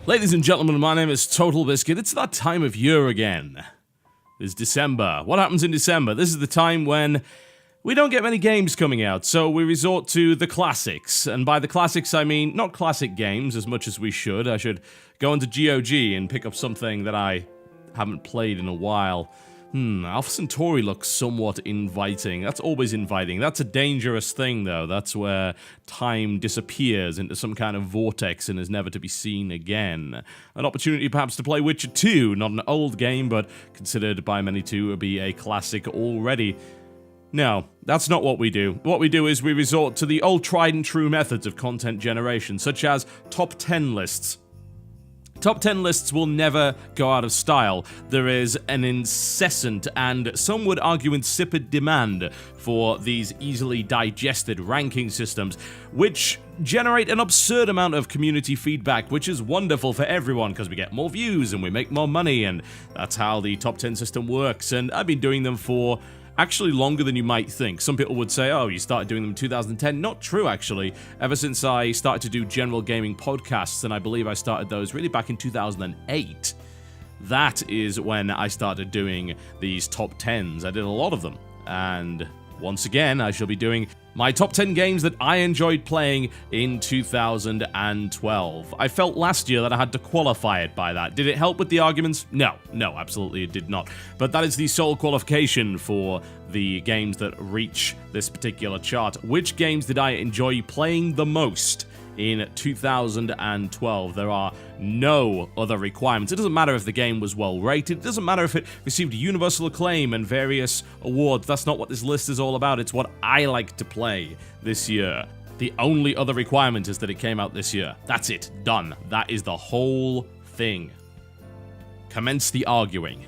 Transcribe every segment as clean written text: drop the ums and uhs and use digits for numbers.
Ladies and gentlemen, my name is Total Biscuit. It's that time of year again. It's December. What happens in December? This is the time when we don't get many games coming out, so we resort to the classics. And by the classics, I mean not classic games as much as we should. I should go into GOG and pick up something that I haven't played in a while. Alpha Centauri looks somewhat inviting. That's always inviting. That's a dangerous thing, though. That's where time disappears into some kind of vortex and is never to be seen again. An opportunity perhaps to play Witcher 2, not an old game, but considered by many to be a classic already. No, that's not what we do. What we do is we resort to the old tried and true methods of content generation, such as top 10 lists. Top 10 lists will never go out of style. There is an incessant and some would argue insipid demand for these easily digested ranking systems, which generate an absurd amount of community feedback, which is wonderful for everyone because we get more views and we make more money, and that's how the top 10 system works. And I've been doing them for actually longer than you might think. Some people would say, oh, you started doing them in 2010. Not true, actually. Ever since I started to do general gaming podcasts, and I believe I started those really back in 2008, that is when I started doing these top 10s. I did a lot of them. And once again, I shall be doing my top 10 games that I enjoyed playing in 2012. I felt last year that I had to qualify it by that. Did it help with the arguments? No, absolutely it did not. But that is the sole qualification for the games that reach this particular chart. Which games did I enjoy playing the most in 2012? There are no other requirements. It doesn't matter if the game was well rated. It doesn't matter if it received universal acclaim and various awards. That's not what this list is all about. It's what I like to play this year. The only other requirement is that it came out this year. That's it. Done. That is the whole thing. Commence the arguing.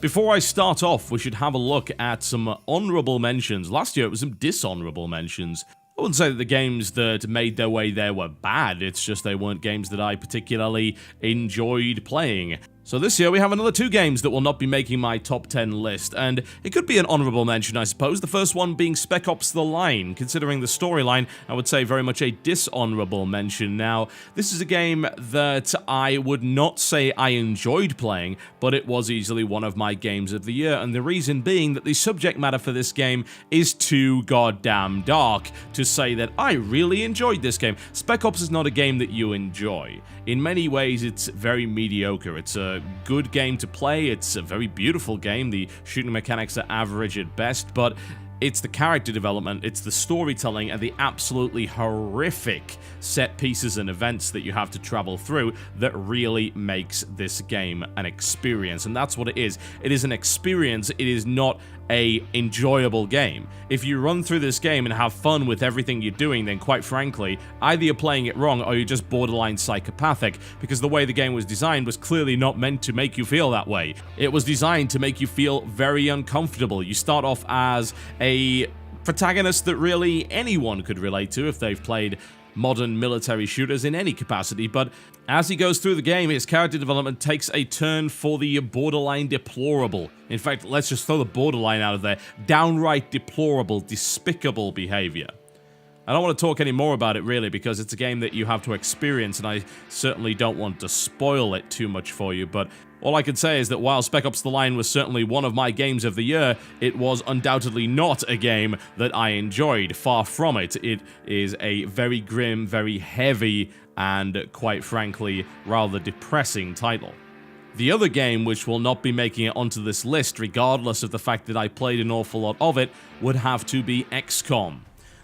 Before I start off, we should have a look at some honorable mentions. Last year it was some dishonorable mentions. I wouldn't say that the games that made their way there were bad, it's just they weren't games that I particularly enjoyed playing. So this year we have another 2 games that will not be making my top 10 list, and it could be an honorable mention, I suppose. The first one being Spec Ops: The Line. Considering the storyline, I would say very much a dishonorable mention. Now, this is a game that I would not say I enjoyed playing, but it was easily one of my games of the year, and the reason being that the subject matter for this game is too goddamn dark to say that I really enjoyed this game. Spec Ops is not a game that you enjoy. In many ways, it's very mediocre. It's a good game to play. It's a very beautiful game. The shooting mechanics are average at best, but it's the character development, it's the storytelling, and the absolutely horrific set pieces and events that you have to travel through that really makes this game an experience. And that's what it is. It is an experience. It is not a enjoyable game. If you run through this game and have fun with everything you're doing, then quite frankly, either you're playing it wrong or you're just borderline psychopathic, because the way the game was designed was clearly not meant to make you feel that way. It was designed to make you feel very uncomfortable. You start off as a protagonist that really anyone could relate to if they've played modern military shooters in any capacity, but as he goes through the game, his character development takes a turn for the borderline deplorable. In fact, let's just throw the borderline out of there. Downright deplorable, despicable behavior. I don't want to talk any more about it, really, because it's a game that you have to experience, and I certainly don't want to spoil it too much for you, but all I can say is that while Spec Ops: The Line was certainly one of my games of the year, it was undoubtedly not a game that I enjoyed. Far from it. It is a very grim, very heavy, and quite frankly, rather depressing title. The other game which will not be making it onto this list, regardless of the fact that I played an awful lot of it, would have to be XCOM.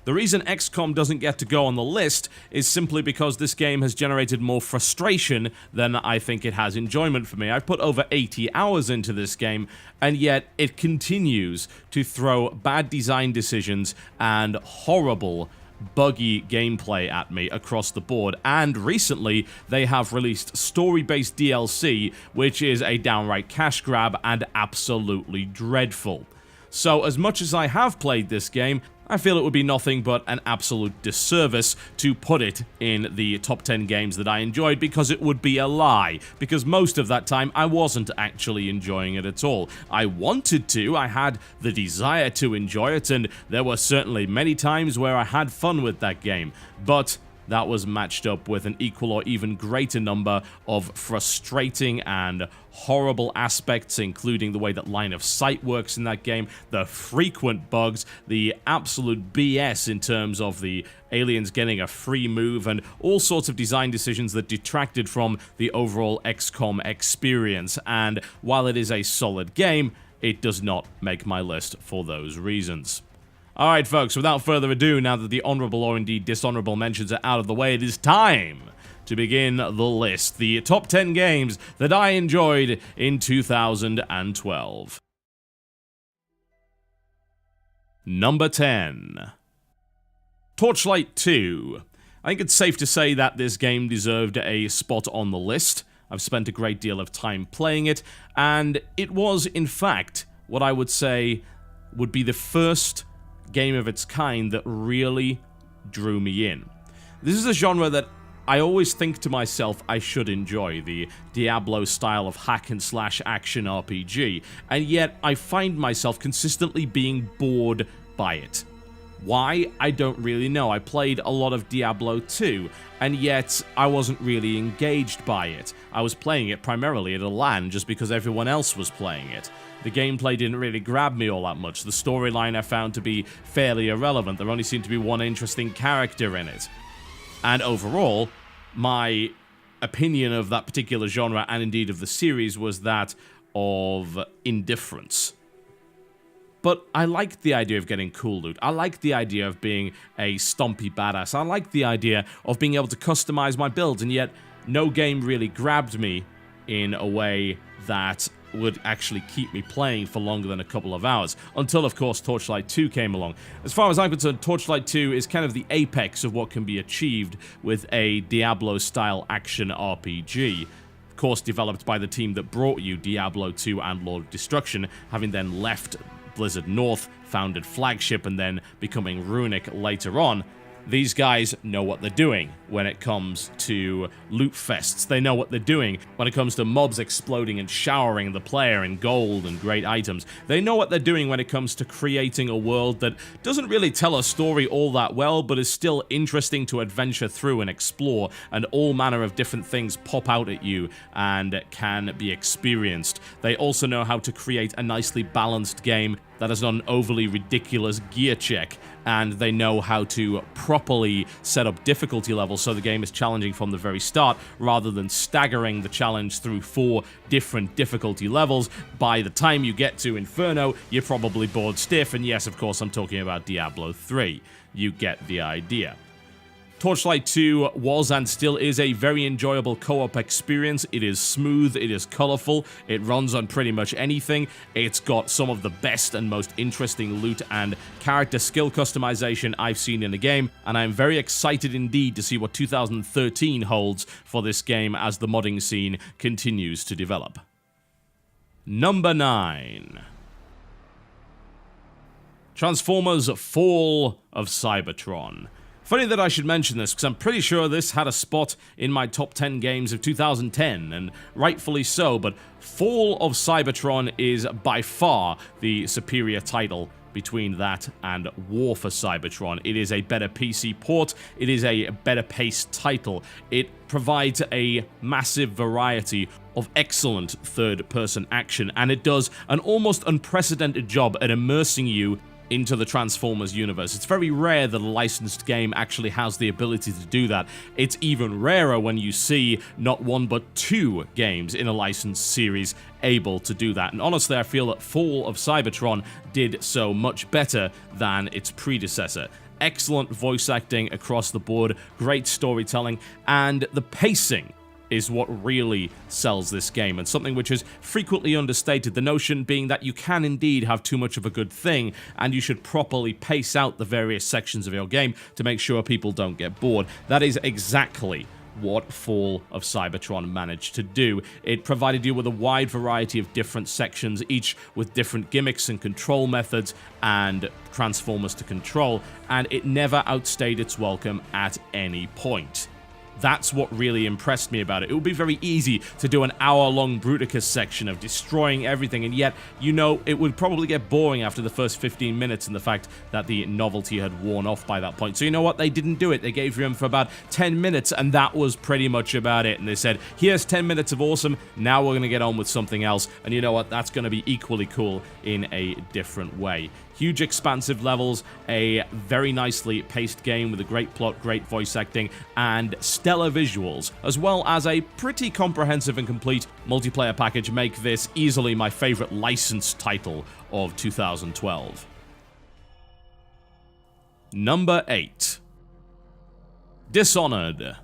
The reason XCOM doesn't get to go on the list is simply because this game has generated more frustration than I think it has enjoyment for me. I've put over 80 hours into this game, and yet it continues to throw bad design decisions and horrible, buggy gameplay at me across the board. And recently, they have released story-based DLC, which is a downright cash grab and absolutely dreadful. So as much as I have played this game, I feel it would be nothing but an absolute disservice to put it in the top 10 games that I enjoyed, because it would be a lie, because most of that time I wasn't actually enjoying it at all. I wanted to, I had the desire to enjoy it, and there were certainly many times where I had fun with that game, but that was matched up with an equal or even greater number of frustrating and horrible aspects, including the way that line of sight works in that game, the frequent bugs, the absolute BS in terms of the aliens getting a free move, and all sorts of design decisions that detracted from the overall XCOM experience. And while it is a solid game, it does not make my list for those reasons. Alright folks, without further ado, now that the honorable or indeed dishonorable mentions are out of the way, it is time to begin the list. The top 10 games that I enjoyed in 2012. Number 10. Torchlight 2. I think it's safe to say that this game deserved a spot on the list. I've spent a great deal of time playing it, and it was, in fact, what I would say would be the first game of its kind that really drew me in. This is a genre that I always think to myself I should enjoy, the Diablo style of hack-and-slash action RPG, and yet I find myself consistently being bored by it. Why? I don't really know. I played a lot of Diablo 2, and yet I wasn't really engaged by it. I was playing it primarily at a LAN just because everyone else was playing it. The gameplay didn't really grab me all that much. The storyline I found to be fairly irrelevant. There only seemed to be one interesting character in it. And overall, my opinion of that particular genre, and indeed of the series, was that of indifference. But I liked the idea of getting cool loot. I liked the idea of being a stompy badass. I liked the idea of being able to customize my builds, and yet no game really grabbed me in a way that would actually keep me playing for longer than a couple of hours. Until, of course, Torchlight 2 came along. As far as I'm concerned, Torchlight 2 is kind of the apex of what can be achieved with a Diablo-style action RPG. Of course, developed by the team that brought you Diablo 2 and Lord of Destruction, having then left Blizzard North, founded Flagship, and then becoming Runic later on. These guys know what they're doing when it comes to loot fests. They know what they're doing when it comes to mobs exploding and showering the player in gold and great items. They know what they're doing when it comes to creating a world that doesn't really tell a story all that well, but is still interesting to adventure through and explore, and all manner of different things pop out at you and can be experienced. They also know how to create a nicely balanced game that is not an overly ridiculous gear check, and they know how to properly set up difficulty levels so the game is challenging from the very start, rather than staggering the challenge through 4 different difficulty levels. By the time you get to Inferno, you're probably bored stiff, and yes, of course, I'm talking about Diablo 3. You get the idea. Torchlight 2 was and still is a very enjoyable co-op experience. It is smooth, it is colorful, it runs on pretty much anything. It's got some of the best and most interesting loot and character skill customization I've seen in a game, and I'm very excited indeed to see what 2013 holds for this game as the modding scene continues to develop. Number 9. Transformers: Fall of Cybertron. Funny that I should mention this, because I'm pretty sure this had a spot in my top 10 games of 2010, and rightfully so, but Fall of Cybertron is by far the superior title between that and War for Cybertron. It is a better PC port, it is a better paced title, it provides a massive variety of excellent third-person action, and it does an almost unprecedented job at immersing you into the Transformers universe. It's very rare that a licensed game actually has the ability to do that. It's even rarer when you see not 1 but 2 games in a licensed series able to do that. And honestly, I feel that Fall of Cybertron did so much better than its predecessor. Excellent voice acting across the board, great storytelling, and the pacing is what really sells this game, and something which is frequently understated, the notion being that you can indeed have too much of a good thing, and you should properly pace out the various sections of your game to make sure people don't get bored. That is exactly what Fall of Cybertron managed to do. It provided you with a wide variety of different sections, each with different gimmicks and control methods and Transformers to control, and it never outstayed its welcome at any point. That's what really impressed me about it. It would be very easy to do an hour-long Bruticus section of destroying everything, and yet, you know, it would probably get boring after the first 15 minutes and the fact that the novelty had worn off by that point. So you know what? They didn't do it. They gave him for about 10 minutes, and that was pretty much about it. And they said, here's 10 minutes of awesome, now we're going to get on with something else. And you know what? That's going to be equally cool in a different way. Huge expansive levels, a very nicely paced game with a great plot, great voice acting, and stellar visuals, as well as a pretty comprehensive and complete multiplayer package make this easily my favorite licensed title of 2012. Number 8. Dishonored.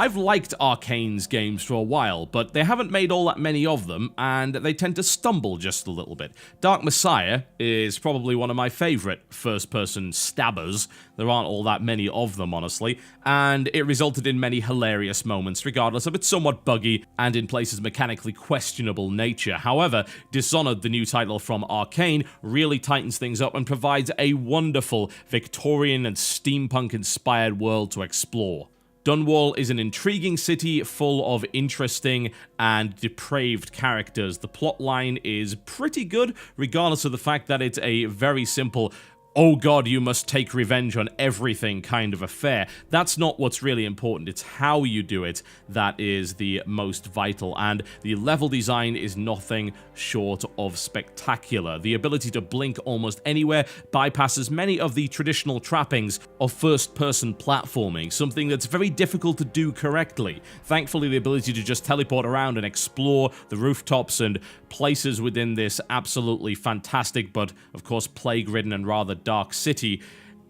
I've liked Arkane's games for a while, but they haven't made all that many of them, and they tend to stumble just a little bit. Dark Messiah is probably one of my favorite first-person stabbers. There aren't all that many of them, honestly, and it resulted in many hilarious moments, regardless of its somewhat buggy and in places mechanically questionable nature. However, Dishonored, the new title from Arkane, really tightens things up and provides a wonderful Victorian and steampunk-inspired world to explore. Dunwall is an intriguing city full of interesting and depraved characters. The plotline is pretty good, regardless of the fact that it's a very simple, oh god, you must take revenge on everything kind of affair. That's not what's really important. It's how you do it that is the most vital, and the level design is nothing short of spectacular. The ability to blink almost anywhere bypasses many of the traditional trappings of first-person platforming, something that's very difficult to do correctly. Thankfully, the ability to just teleport around and explore the rooftops and places within this absolutely fantastic, but of course plague-ridden and rather dark city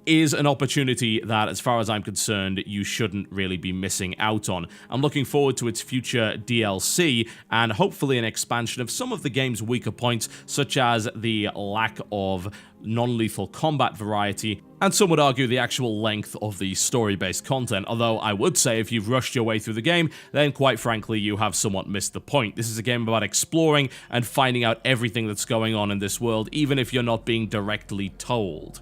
is an opportunity that, as far as I'm concerned, you shouldn't really be missing out on. I'm looking forward to its future DLC, and hopefully an expansion of some of the game's weaker points, such as the lack of non-lethal combat variety, and some would argue the actual length of the story-based content, although I would say if you've rushed your way through the game, then quite frankly you have somewhat missed the point. This is a game about exploring and finding out everything that's going on in this world, even if you're not being directly told.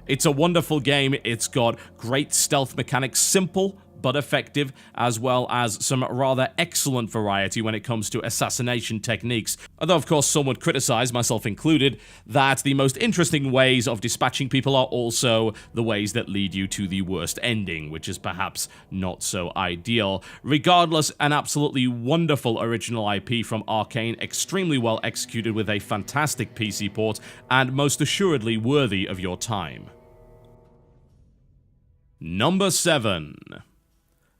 It's a wonderful game. It's got great stealth mechanics, simple but effective, as well as some rather excellent variety when it comes to assassination techniques. Although, of course, some would criticize, myself included, that the most interesting ways of dispatching people are also the ways that lead you to the worst ending, which is perhaps not so ideal. Regardless, an absolutely wonderful original IP from Arkane, extremely well executed with a fantastic PC port, and most assuredly worthy of your time. Number 7.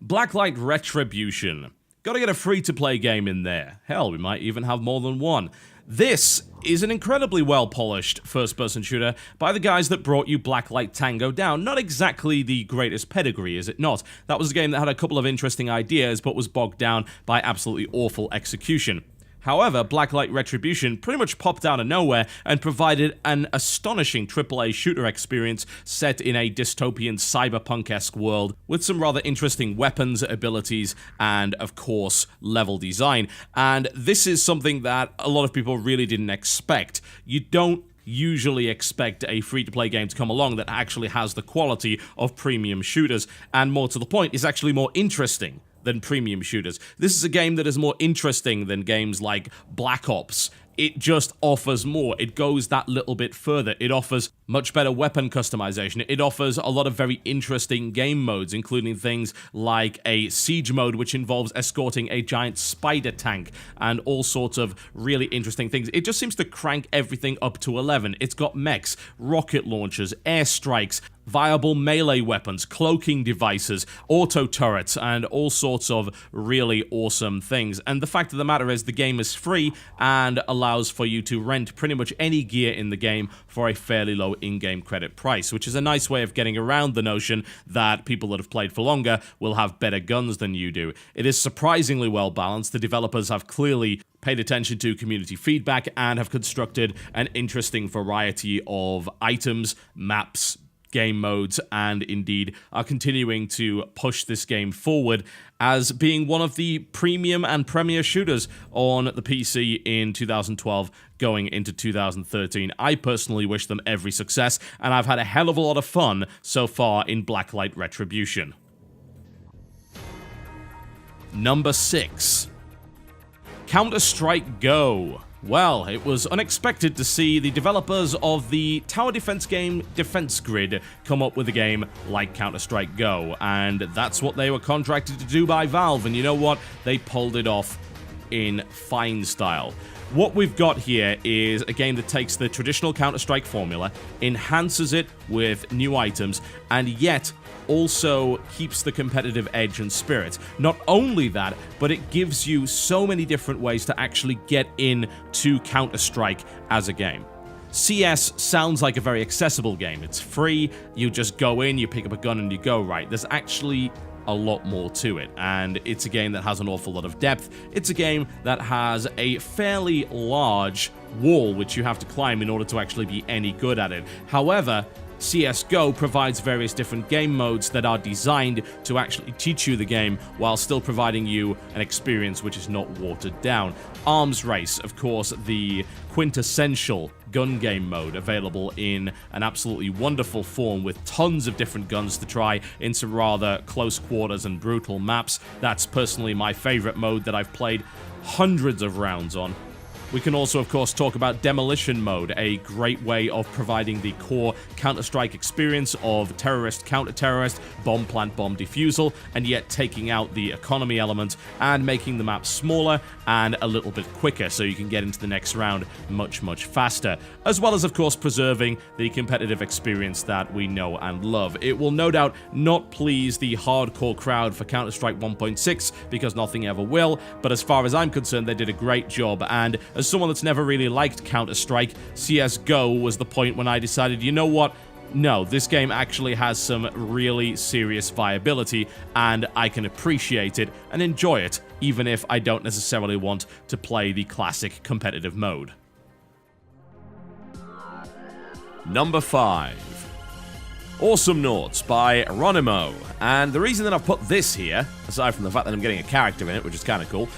Blacklight Retribution. Gotta get a free-to-play game in there. Hell, we might even have more than one. This is an incredibly well-polished first-person shooter by the guys that brought you Blacklight Tango Down. Not exactly the greatest pedigree, is it not? That was a game that had a couple of interesting ideas, but was bogged down by absolutely awful execution. However, Blacklight Retribution pretty much popped out of nowhere and provided an astonishing AAA shooter experience set in a dystopian cyberpunk-esque world with some rather interesting weapons, abilities, and, of course, level design. And this is something that a lot of people really didn't expect. You don't usually expect a free-to-play game to come along that actually has the quality of premium shooters, and more to the point, is actually more interesting than premium shooters. This is a game that is more interesting than games like Black Ops. It just offers more. It goes that little bit further. It offers much better weapon customization. It offers a lot of very interesting game modes, including things like a siege mode, which involves escorting a giant spider tank, and all sorts of really interesting things. It just seems to crank everything up to 11. It's got mechs, rocket launchers, airstrikes, viable melee weapons, cloaking devices, auto turrets, and all sorts of really awesome things. And the fact of the matter is the game is free and allows for you to rent pretty much any gear in the game for a fairly low in-game credit price, which is a nice way of getting around the notion that people that have played for longer will have better guns than you do. It is surprisingly well balanced. The developers have clearly paid attention to community feedback and have constructed an interesting variety of items, maps, game modes, and indeed are continuing to push this game forward as being one of the premium and premier shooters on the PC in 2012 going into 2013. I personally wish them every success, and I've had a hell of a lot of fun so far in Blacklight Retribution. Number 6. Counter-Strike Go. Well, it was unexpected to see the developers of the tower defense game Defense Grid come up with a game like Counter-Strike Go, and that's what they were contracted to do by Valve, and you know what? They pulled it off in fine style. What we've got here is a game that takes the traditional Counter-Strike formula, enhances it with new items, and yet also keeps the competitive edge and spirit. Not only that, but it gives you so many different ways to actually get into Counter-Strike as a game. CS sounds like a very accessible game. It's free, you just go in, you pick up a gun and you go, right? There's actually a lot more to it, and it's a game that has an awful lot of depth. It's a game that has a fairly large wall which you have to climb in order to actually be any good at it. However, CSGO provides various different game modes that are designed to actually teach you the game while still providing you an experience which is not watered down. Arms Race, of course, the quintessential gun game mode, available in an absolutely wonderful form with tons of different guns to try in some rather close quarters and brutal maps. That's personally my favorite mode that I've played hundreds of rounds on. We can also, of course, talk about Demolition Mode, a great way of providing the core Counter-Strike experience of terrorist, counter-terrorist, bomb plant, bomb defusal, and yet taking out the economy element and making the map smaller and a little bit quicker so you can get into the next round much, much faster. As well as, of course, preserving the competitive experience that we know and love. It will no doubt not please the hardcore crowd for Counter-Strike 1.6 because nothing ever will, but as far as I'm concerned, they did a great job, and as someone that's never really liked Counter-Strike, CSGO was the point when I decided, you know what? No, this game actually has some really serious viability, and I can appreciate it and enjoy it, even if I don't necessarily want to play the classic competitive mode. Number 5. Awesomenauts by Ronimo. And the reason that I've put this here, aside from the fact that I'm getting a character in it, which is kind of cool,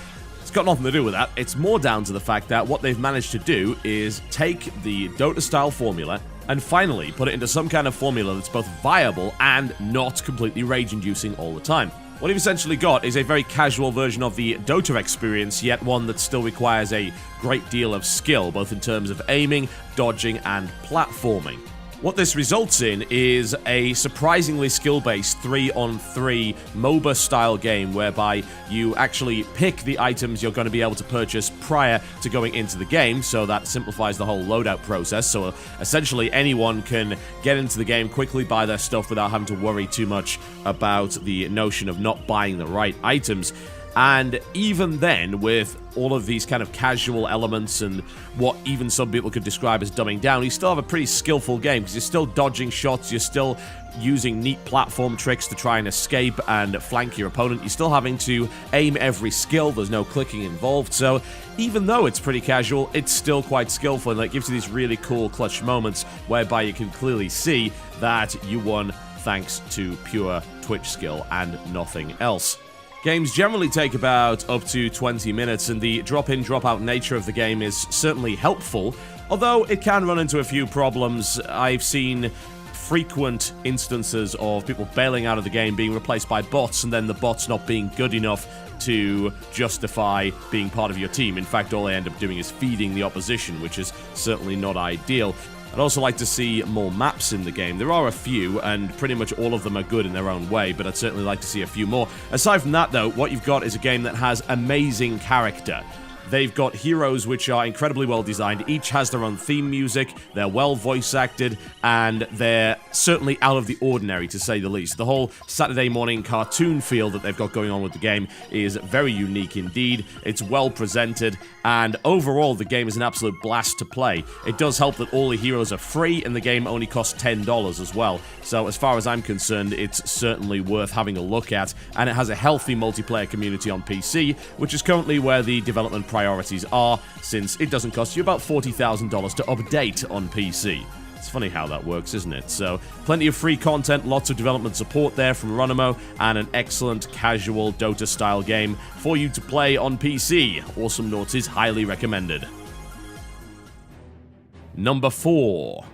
it's got nothing to do with that. It's more down to the fact that what they've managed to do is take the Dota-style formula and finally put it into some kind of formula that's both viable and not completely rage-inducing all the time. What you've essentially got is a very casual version of the Dota experience, yet one that still requires a great deal of skill, both in terms of aiming, dodging, and platforming. What this results in is a surprisingly skill-based 3-on-3 MOBA-style game whereby you actually pick the items you're going to be able to purchase prior to going into the game, so that simplifies the whole loadout process. So essentially anyone can get into the game, quickly buy their stuff without having to worry too much about the notion of not buying the right items. And even then, with all of these kind of casual elements and what even some people could describe as dumbing down, you still have a pretty skillful game because you're still dodging shots, you're still using neat platform tricks to try and escape and flank your opponent, you're still having to aim every skill, there's no clicking involved, so even though it's pretty casual, it's still quite skillful, and it gives you these really cool clutch moments whereby you can clearly see that you won thanks to pure Twitch skill and nothing else. Games generally take about up to 20 minutes, and the drop-in, drop-out nature of the game is certainly helpful, although it can run into a few problems. I've seen frequent instances of people bailing out of the game, being replaced by bots, and then the bots not being good enough to justify being part of your team. In fact, all they end up doing is feeding the opposition, which is certainly not ideal. I'd also like to see more maps in the game. There are a few, and pretty much all of them are good in their own way, but I'd certainly like to see a few more. Aside from that, though, what you've got is a game that has amazing character. They've got heroes which are incredibly well designed. Each has their own theme music, they're well voice acted, and they're certainly out of the ordinary, to say the least. The whole Saturday morning cartoon feel that they've got going on with the game is very unique indeed. It's well presented, and overall the game is an absolute blast to play. It does help that all the heroes are free, and the game only costs $10 as well. So as far as I'm concerned, it's certainly worth having a look at, and it has a healthy multiplayer community on PC, which is currently where the development priorities are, since it doesn't cost you about $40,000 to update on PC. It's funny how that works, isn't it? So, plenty of free content, lots of development support there from Ronimo, and an excellent casual Dota-style game for you to play on PC. Awesomenauts is highly recommended. Number 4.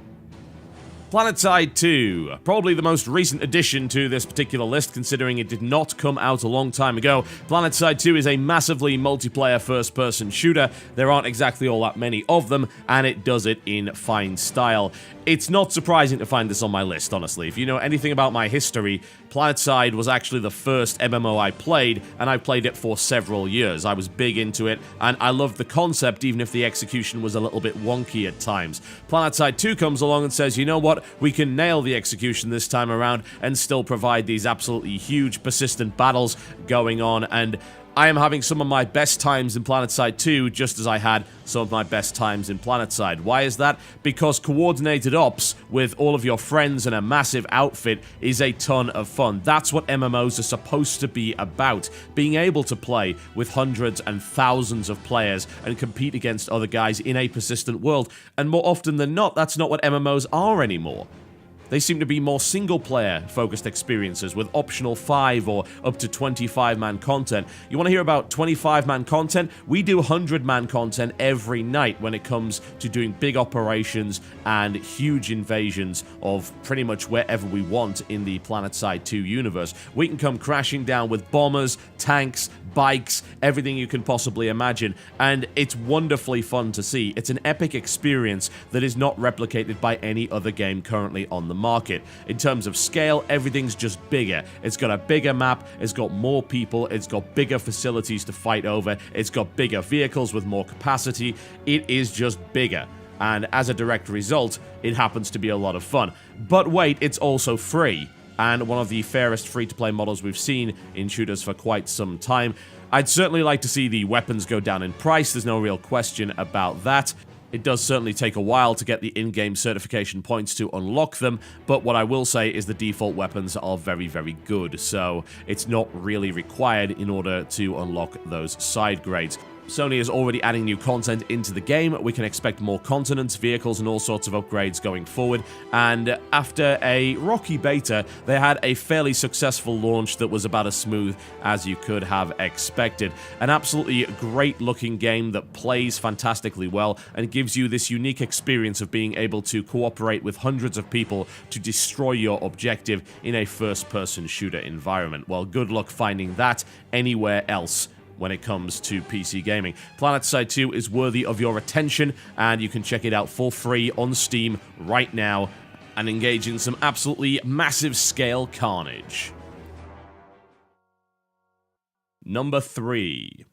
PlanetSide 2, probably the most recent addition to this particular list, considering it did not come out a long time ago. PlanetSide 2 is a massively multiplayer first-person shooter. There aren't exactly all that many of them, and it does it in fine style. It's not surprising to find this on my list, honestly. If you know anything about my history, PlanetSide was actually the first MMO I played, and I played it for several years. I was big into it, and I loved the concept, even if the execution was a little bit wonky at times. PlanetSide 2 comes along and says, you know what, we can nail the execution this time around and still provide these absolutely huge, persistent battles going on, and I am having some of my best times in PlanetSide 2 just as I had some of my best times in PlanetSide. Why is that? Because coordinated ops with all of your friends and a massive outfit is a ton of fun. That's what MMOs are supposed to be about. Being able to play with hundreds and thousands of players and compete against other guys in a persistent world. And more often than not, that's not what MMOs are anymore. They seem to be more single-player focused experiences with optional 5 or up to 25-man content. You want to hear about 25-man content? We do 100-man content every night when it comes to doing big operations and huge invasions of pretty much wherever we want in the PlanetSide 2 universe. We can come crashing down with bombers, tanks, bikes, everything you can possibly imagine, and it's wonderfully fun to see. It's an epic experience that is not replicated by any other game currently on the market. In terms of scale, everything's just bigger. It's got a bigger map, it's got more people, it's got bigger facilities to fight over, it's got bigger vehicles with more capacity. It is just bigger. And as a direct result, it happens to be a lot of fun. But wait, it's also free, and one of the fairest free-to-play models we've seen in shooters for quite some time. I'd certainly like to see the weapons go down in price, there's no real question about that. It does certainly take a while to get the in-game certification points to unlock them, but what I will say is the default weapons are very, very good, so it's not really required in order to unlock those side grades. Sony is already adding new content into the game. We can expect more continents, vehicles, and all sorts of upgrades going forward. And after a rocky beta, they had a fairly successful launch that was about as smooth as you could have expected. An absolutely great-looking game that plays fantastically well and gives you this unique experience of being able to cooperate with hundreds of people to destroy your objective in a first-person shooter environment. Well, good luck finding that anywhere else when it comes to PC gaming. PlanetSide 2 is worthy of your attention, and you can check it out for free on Steam right now and engage in some absolutely massive scale carnage. Number 3.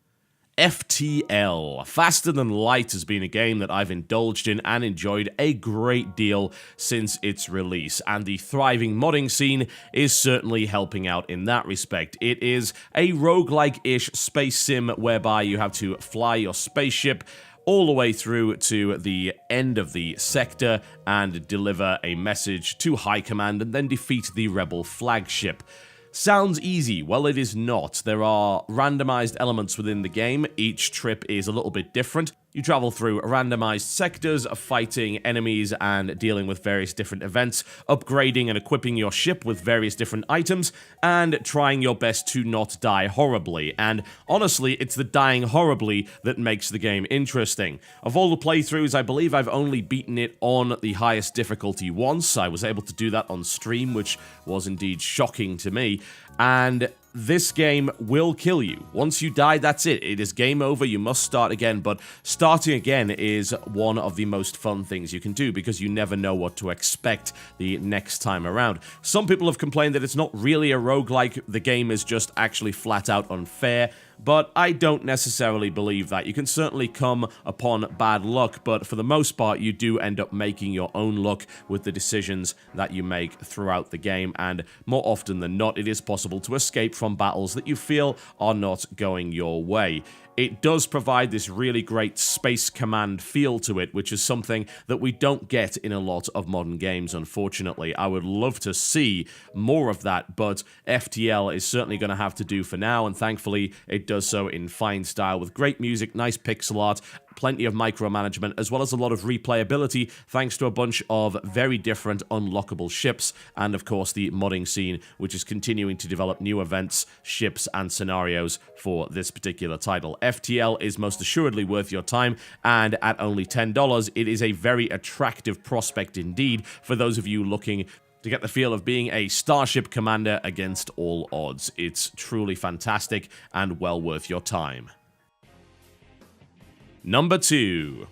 FTL. Faster Than Light has been a game that I've indulged in and enjoyed a great deal since its release, and the thriving modding scene is certainly helping out in that respect. It is a roguelike-ish space sim whereby you have to fly your spaceship all the way through to the end of the sector and deliver a message to High Command and then defeat the rebel flagship. Sounds easy. Well, it is not. There are randomized elements within the game. Each trip is a little bit different. You travel through randomized sectors, fighting enemies and dealing with various different events, upgrading and equipping your ship with various different items, and trying your best to not die horribly. And honestly, it's the dying horribly that makes the game interesting. Of all the playthroughs, I believe I've only beaten it on the highest difficulty once. I was able to do that on stream, which was indeed shocking to me. And this game will kill you. Once you die, that's it. It is game over. You must start again. But starting again is one of the most fun things you can do because you never know what to expect the next time around. Some people have complained that it's not really a roguelike. The game is just actually flat out unfair. But I don't necessarily believe that. You can certainly come upon bad luck, but for the most part, you do end up making your own luck with the decisions that you make throughout the game, and more often than not, it is possible to escape from battles that you feel are not going your way. It does provide this really great Space Command feel to it, which is something that we don't get in a lot of modern games, unfortunately. I would love to see more of that, but FTL is certainly going to have to do for now, and thankfully, it it does so in fine style with great music, nice pixel art, plenty of micromanagement, as well as a lot of replayability thanks to a bunch of very different unlockable ships, and of course the modding scene, which is continuing to develop new events, ships, and scenarios for this particular title. FTL is most assuredly worth your time, and at only $10, it is a very attractive prospect indeed for those of you looking to get the feel of being a starship commander against all odds. It's truly fantastic and well worth your time. Number 2.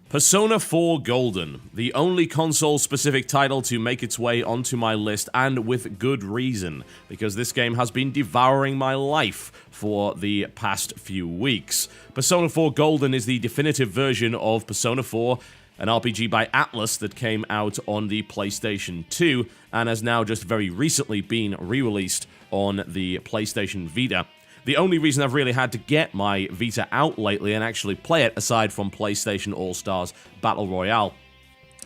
Persona 4 Golden, the only console-specific title to make its way onto my list, and with good reason, because this game has been devouring my life for the past few weeks. Persona 4 Golden is the definitive version of Persona 4, an RPG by Atlus that came out on the PlayStation 2, and has now just very recently been re-released on the PlayStation Vita. The only reason I've really had to get my Vita out lately and actually play it, aside from PlayStation All-Stars Battle Royale,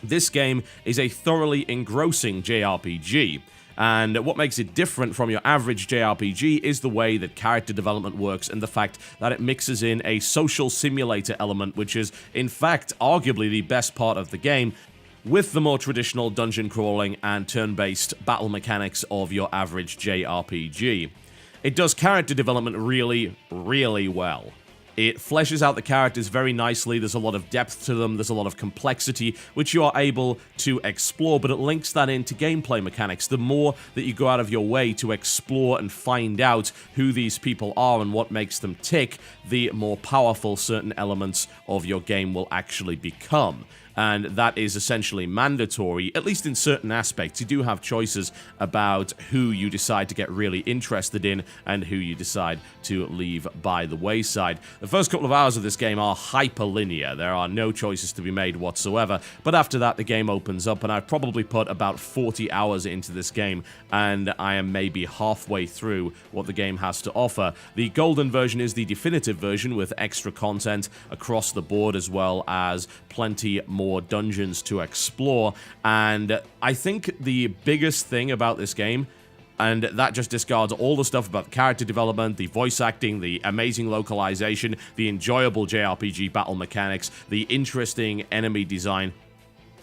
this game is a thoroughly engrossing JRPG. And what makes it different from your average JRPG is the way that character development works and the fact that it mixes in a social simulator element, which is, in fact, arguably the best part of the game, with the more traditional dungeon crawling and turn-based battle mechanics of your average JRPG. It does character development really, really well. It fleshes out the characters very nicely, there's a lot of depth to them, there's a lot of complexity, which you are able to explore, but it links that into gameplay mechanics. The more that you go out of your way to explore and find out who these people are and what makes them tick, the more powerful certain elements of your game will actually become. And that is essentially mandatory, at least in certain aspects. You do have choices about who you decide to get really interested in and who you decide to leave by the wayside. The first couple of hours of this game are hyperlinear. There are no choices to be made whatsoever, but after that the game opens up, and I've probably put about 40 hours into this game, and I am maybe halfway through what the game has to offer. The golden version is the definitive version with extra content across the board, as well as plenty more dungeons to explore, and I think the biggest thing about this game, and that just discards all the stuff about the character development, the voice acting, the amazing localization, the enjoyable JRPG battle mechanics, the interesting enemy design.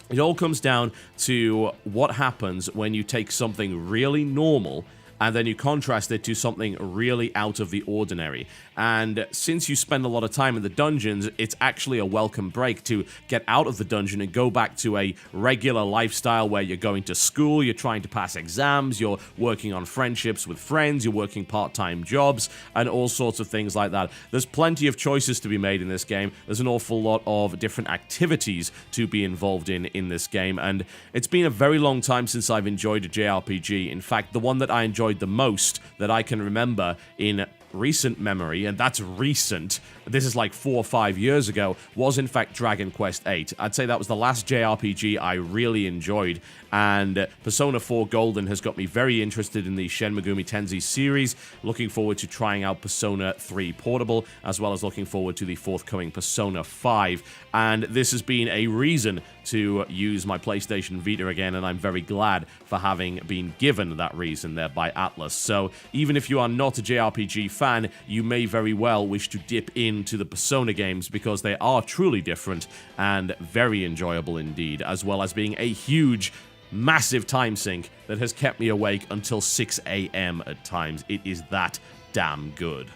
It all comes down to what happens when you take something really normal and then you contrast it to something really out of the ordinary. And since you spend a lot of time in the dungeons, it's actually a welcome break to get out of the dungeon and go back to a regular lifestyle where you're going to school, you're trying to pass exams, you're working on friendships with friends, you're working part-time jobs, and all sorts of things like that. There's plenty of choices to be made in this game. There's an awful lot of different activities to be involved in this game, and it's been a very long time since I've enjoyed a JRPG. In fact, the one that I enjoyed the most that I can remember in recent memory, and that's recent, this is like 4 or 5 years ago, was in fact Dragon Quest VIII. I'd say that was the last JRPG I really enjoyed, and Persona 4 Golden has got me very interested in the Shin Megami Tensei series, looking forward to trying out Persona 3 Portable, as well as looking forward to the forthcoming Persona 5, and this has been a reason to use my PlayStation Vita again, and I'm very glad for having been given that reason there by Atlus. So even if you are not a JRPG fan, you may very well wish to dip into the Persona games, because they are truly different and very enjoyable indeed, as well as being a huge, massive time sink that has kept me awake until 6 a.m. at times. It is that damn good.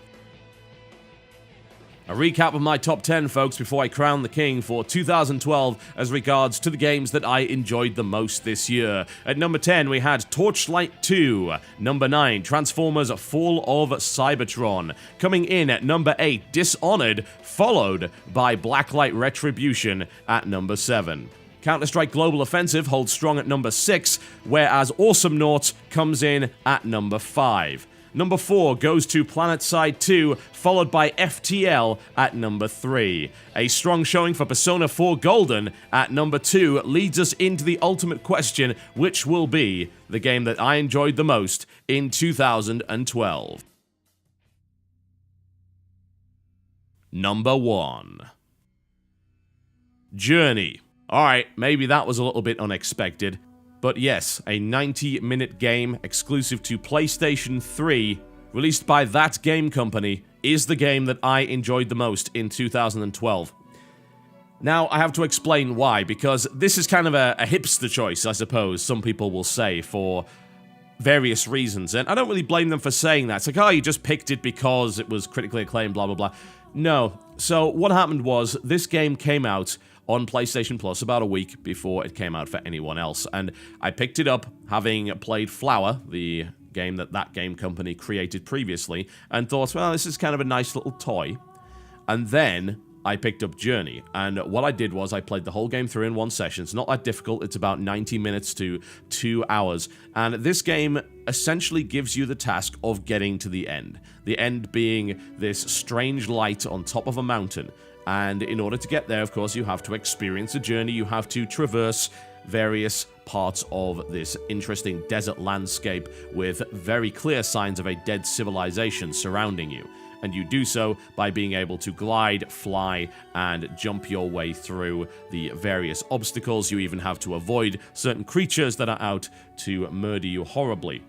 A recap of my top 10, folks, before I crown the king for 2012 as regards to the games that I enjoyed the most this year. At number 10, we had Torchlight 2. Number 9, Transformers Fall of Cybertron. Coming in at number 8, Dishonored, followed by Blacklight Retribution at number 7. Counter-Strike Global Offensive holds strong at number 6, whereas Awesomenauts comes in at number 5. Number 4 goes to PlanetSide 2, followed by FTL at number 3. A strong showing for Persona 4 Golden at number 2 leads us into the ultimate question, which will be the game that I enjoyed the most in 2012. Number 1. Journey. Alright, maybe that was a little bit unexpected. But yes, a 90-minute game exclusive to PlayStation 3 released by that game company, is the game that I enjoyed the most in 2012. Now, I have to explain why, because this is kind of a hipster choice, I suppose, some people will say, for various reasons, and I don't really blame them for saying that. It's like, oh, you just picked it because it was critically acclaimed, blah, blah, blah. No. So, what happened was, this game came out on PlayStation Plus about a week before it came out for anyone else, and I picked it up, having played Flower, the game that game company created previously, and thought, well, this is kind of a nice little toy. And then I picked up Journey, and what I did was I played the whole game through in one session. It's not that difficult. It's about 90 minutes to 2 hours, and this game essentially gives you the task of getting to the end being this strange light on top of a mountain. And in order to get there, of course, you have to experience a journey. You have to traverse various parts of this interesting desert landscape with very clear signs of a dead civilization surrounding you. And you do so by being able to glide, fly, and jump your way through the various obstacles. You even have to avoid certain creatures that are out to murder you horribly.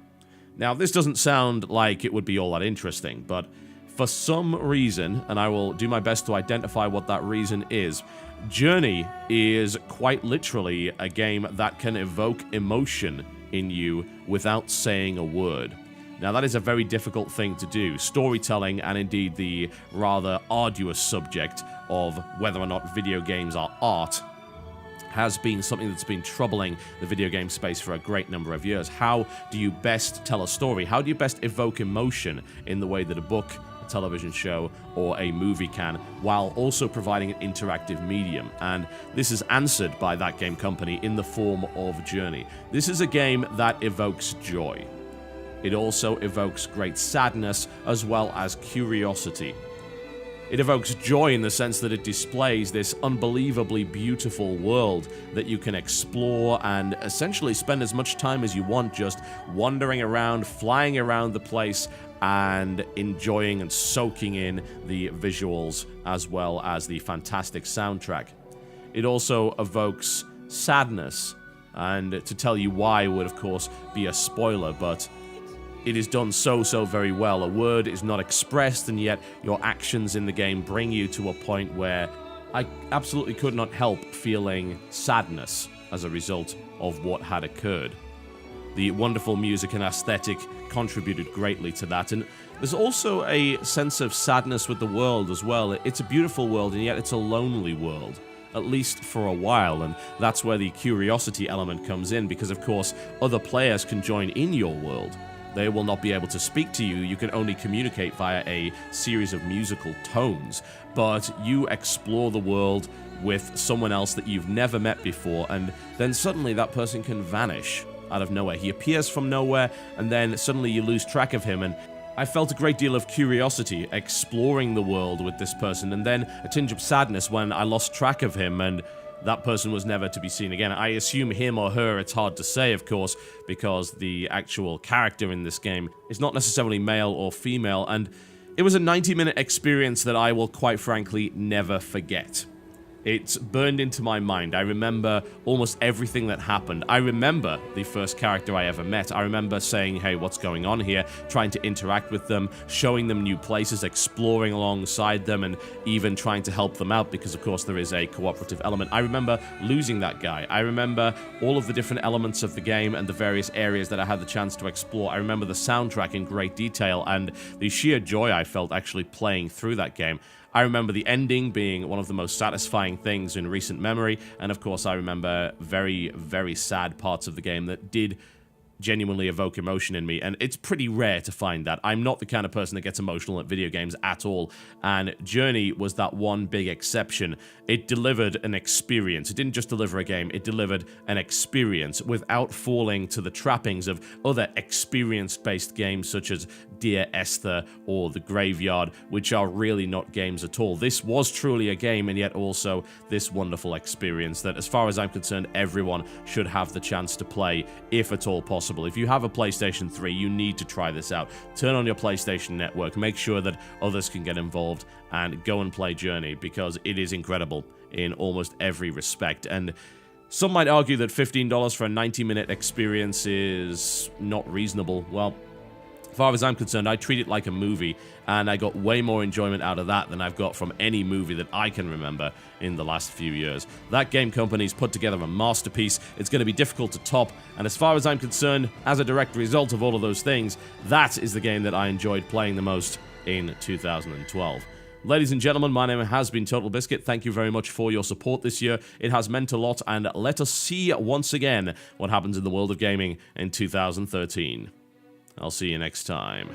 Now, this doesn't sound like it would be all that interesting, but for some reason, and I will do my best to identify what that reason is, Journey is quite literally a game that can evoke emotion in you without saying a word. Now, that is a very difficult thing to do. Storytelling, and indeed the rather arduous subject of whether or not video games are art, has been something that's been troubling the video game space for a great number of years. How do you best tell a story? How do you best evoke emotion in the way that a book, a television show, or a movie can, while also providing an interactive medium? And this is answered by that game company in the form of Journey. This is a game that evokes joy. It also evokes great sadness as well as curiosity. It evokes joy in the sense that it displays this unbelievably beautiful world that you can explore and essentially spend as much time as you want just wandering around, flying around the place, and enjoying and soaking in the visuals as well as the fantastic soundtrack. It also evokes sadness, and to tell you why would of course be a spoiler, but it is done so very well. A word is not expressed, and yet your actions in the game bring you to a point where I absolutely could not help feeling sadness as a result of what had occurred. The wonderful music and aesthetic contributed greatly to that, and there's also a sense of sadness with the world as well. It's a beautiful world, and yet it's a lonely world, at least for a while, and that's where the curiosity element comes in, because of course other players can join in your world. They will not be able to speak to you. You can only communicate via a series of musical tones, but you explore the world with someone else that you've never met before, and then suddenly that person can vanish out of nowhere. He appears from nowhere, and then suddenly you lose track of him, and I felt a great deal of curiosity exploring the world with this person, and then a tinge of sadness when I lost track of him, and that person was never to be seen again. I assume him or her, it's hard to say, of course, because the actual character in this game is not necessarily male or female, and it was a 90-minute experience that I will quite frankly never forget. It's burned into my mind. I remember almost everything that happened. I remember the first character I ever met. I remember saying, hey, what's going on here? Trying to interact with them, showing them new places, exploring alongside them, and even trying to help them out because, of course, there is a cooperative element. I remember losing that guy. I remember all of the different elements of the game and the various areas that I had the chance to explore. I remember the soundtrack in great detail and the sheer joy I felt actually playing through that game. I remember the ending being one of the most satisfying things in recent memory, and of course I remember very sad parts of the game that did genuinely evoke emotion in me, and it's pretty rare to find that. I'm not the kind of person that gets emotional at video games at all, and Journey was that one big exception. It delivered an experience. It didn't just deliver a game, it delivered an experience without falling to the trappings of other experience-based games such as Dear Esther or The Graveyard, which are really not games at all. This was truly a game, and yet also this wonderful experience that, as far as I'm concerned, everyone should have the chance to play, if at all possible. If you have a PlayStation 3, you need to try this out. Turn on your PlayStation Network, make sure that others can get involved, and go and play Journey, because it is incredible in almost every respect. And some might argue that $15 for a 90-minute experience is not reasonable. Well, As far as I'm concerned, I treat it like a movie, and I got way more enjoyment out of that than I've got from any movie that I can remember in the last few years. That game company's put together a masterpiece. It's going to be difficult to top, and as far as I'm concerned, as a direct result of all of those things, that is the game that I enjoyed playing the most in 2012. Ladies and gentlemen, my name has been Total Biscuit. Thank you very much for your support this year. It has meant a lot, and let us see once again what happens in the world of gaming in 2013. I'll see you next time.